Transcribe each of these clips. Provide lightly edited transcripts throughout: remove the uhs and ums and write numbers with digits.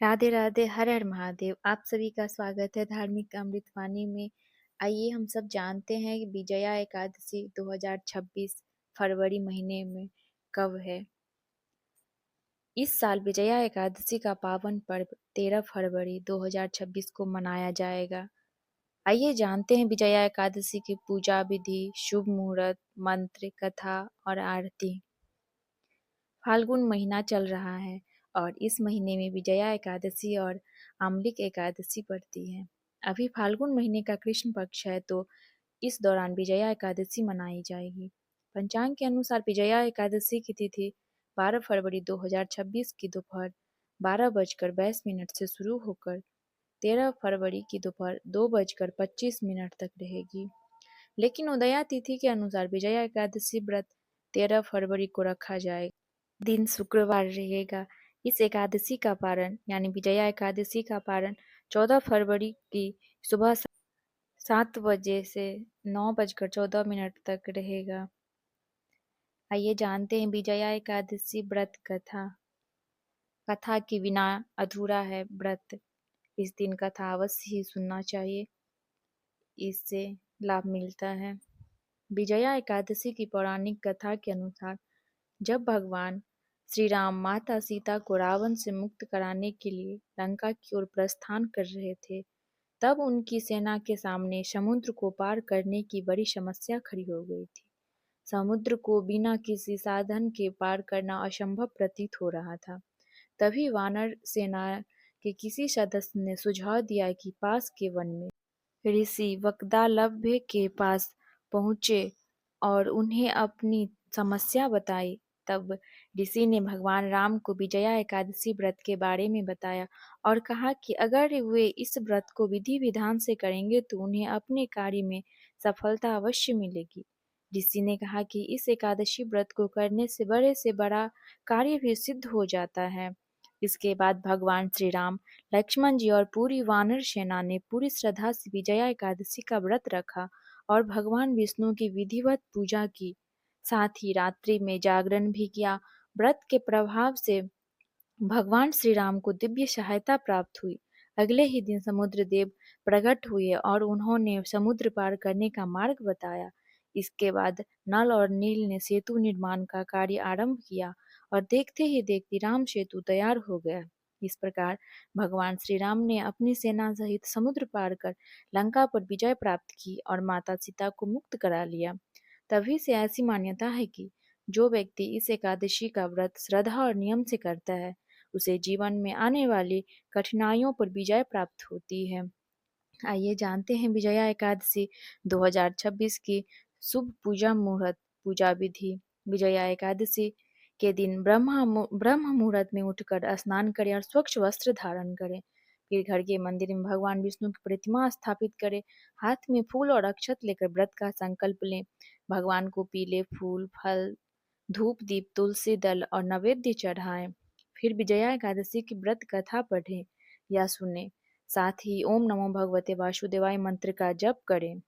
राधे राधे, हर हर महादेव। आप सभी का स्वागत है धार्मिक अमृतवाणी में। आइए हम सब जानते हैं कि विजया एकादशी 2026 फरवरी महीने में कब है। इस साल विजया एकादशी का पावन पर्व 13 फरवरी 2026 को मनाया जाएगा। आइए जानते हैं विजया एकादशी की पूजा विधि, शुभ मुहूर्त, मंत्र, कथा और आरती। फाल्गुन महीना चल रहा है और इस महीने में विजया एकादशी और आम्लिक एकादशी पड़ती है। अभी फाल्गुन महीने का कृष्ण पक्ष है, तो इस दौरान विजया एकादशी मनाई जाएगी। पंचांग के अनुसार विजया एकादशी की तिथि 12 फरवरी 2026 की दोपहर 12:22 से शुरू होकर 13 फरवरी की दोपहर 2:25 तक रहेगी। लेकिन उदया तिथि के अनुसार विजया एकादशी व्रत 13 फरवरी को रखा जाएगा। दिन शुक्रवार रहेगा। इस एकादशी का पारण यानी विजया एकादशी का पारण 14 फरवरी की सुबह 7 बजे से 9:14 तक रहेगा। आइए जानते हैं विजया एकादशी व्रत कथा। कथा के बिना अधूरा है व्रत। इस दिन कथा अवश्य ही सुनना चाहिए, इससे लाभ मिलता है। विजया एकादशी की पौराणिक कथा के अनुसार जब भगवान श्री राम माता सीता को रावण से मुक्त कराने के लिए लंका की ओर प्रस्थान कर रहे थे, तब उनकी सेना के सामने समुद्र को पार करने की बड़ी समस्या खड़ी हो गई थी। समुद्र को बिना किसी साधन के पार करना असंभव प्रतीत हो रहा था। तभी वानर सेना के किसी सदस्य ने सुझाव दिया कि पास के वन में ऋषि वक्दालभ्य के पास पहुँचे और उन्हें अपनी समस्या बताई। तब ऋषि ने भगवान राम को विजया एकादशी व्रत के बारे में बताया और कहा कि अगर वे इस व्रत को विधि विधान से करेंगे तो उन्हें अपने कार्य में सफलता अवश्य मिलेगी। ऋषि ने कहा कि इस एकादशी व्रत को करने से बड़ा कार्य भी सिद्ध हो जाता है। इसके बाद भगवान श्री राम, लक्ष्मण जी और पूरी वानर सेना ने पूरी श्रद्धा से विजया एकादशी का व्रत रखा और भगवान विष्णु की विधिवत पूजा की। साथ ही रात्रि में जागरण भी किया। व्रत के प्रभाव से भगवान श्री राम को दिव्य सहायता प्राप्त हुई। अगले ही दिन समुद्र देव प्रकट हुए और उन्होंने समुद्र पार करने का मार्ग बताया। इसके बाद नल और नील ने सेतु निर्माण का कार्य आरंभ किया और देखते ही देखते राम सेतु तैयार हो गया। इस प्रकार भगवान श्री राम ने अपनी सेना सहित समुद्र पार कर लंका पर विजय प्राप्त की और माता सीता को मुक्त करा लिया। तभी से ऐसी मान्यता है कि जो व्यक्ति इस एकादशी का व्रत श्रद्धा और नियम से करता है, उसे जीवन में आने वाली कठिनाइयों पर विजय प्राप्त होती है। आइए जानते हैं विजया एकादशी 2026 की शुभ पूजा मुहूर्त, पूजा विधि। विजया एकादशी के दिन ब्रह्म मुहूर्त में उठकर स्नान करें और स्वच्छ वस्त्र धारण करें। फिर घर के मंदिर में भगवान विष्णु की प्रतिमा स्थापित करें। हाथ में फूल और अक्षत लेकर व्रत का संकल्प लें। भगवान को पीले फूल, फल, धूप, दीप, तुलसी दल और नैवेद्य चढ़ाएं। फिर विजया एकादशी की व्रत कथा पढ़ें या सुनें। साथ ही ओम नमो भगवते वासुदेवाय मंत्र का जप करें।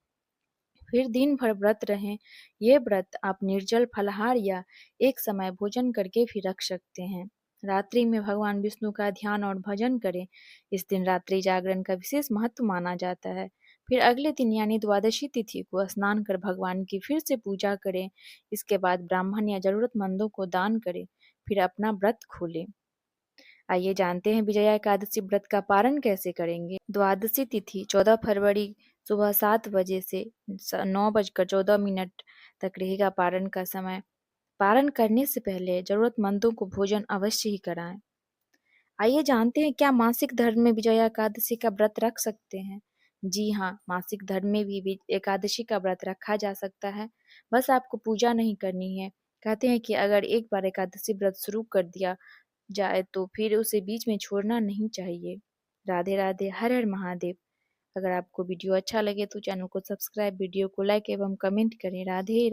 फिर दिन भर व्रत रहें। ये व्रत आप निर्जल फलाहार या एक समय भोजन करके भी रख सकते हैं। रात्रि में भगवान विष्णु का ध्यान और भजन करें। इस दिन रात्रि जागरण का विशेष महत्व माना जाता है। फिर अगले दिन यानी द्वादशी तिथि को स्नान कर भगवान की फिर से पूजा करें। इसके बाद ब्राह्मण या जरूरतमंदों को दान करें। फिर अपना व्रत खोलें। आइए जानते हैं विजया एकादशी व्रत का पारण कैसे करेंगे। द्वादशी तिथि 14 फरवरी सुबह 7 बजे से 9:14 तक रहेगा पारण का समय। पारण करने से पहले जरूरतमंदों को भोजन अवश्य ही कराएं। आइए जानते हैं क्या मासिक धर्म में विजया एकादशी का व्रत रख सकते हैं। जी हाँ, मासिक धर्म में भी एकादशी का व्रत रखा जा सकता है। बस आपको पूजा नहीं करनी है। कहते हैं कि अगर एक बार एकादशी व्रत शुरू कर दिया जाए तो फिर उसे बीच में छोड़ना नहीं चाहिए। राधे राधे, हर हर महादेव। अगर आपको वीडियो अच्छा लगे तो चैनल को सब्सक्राइब, वीडियो को लाइक एवं कमेंट करें। राधे।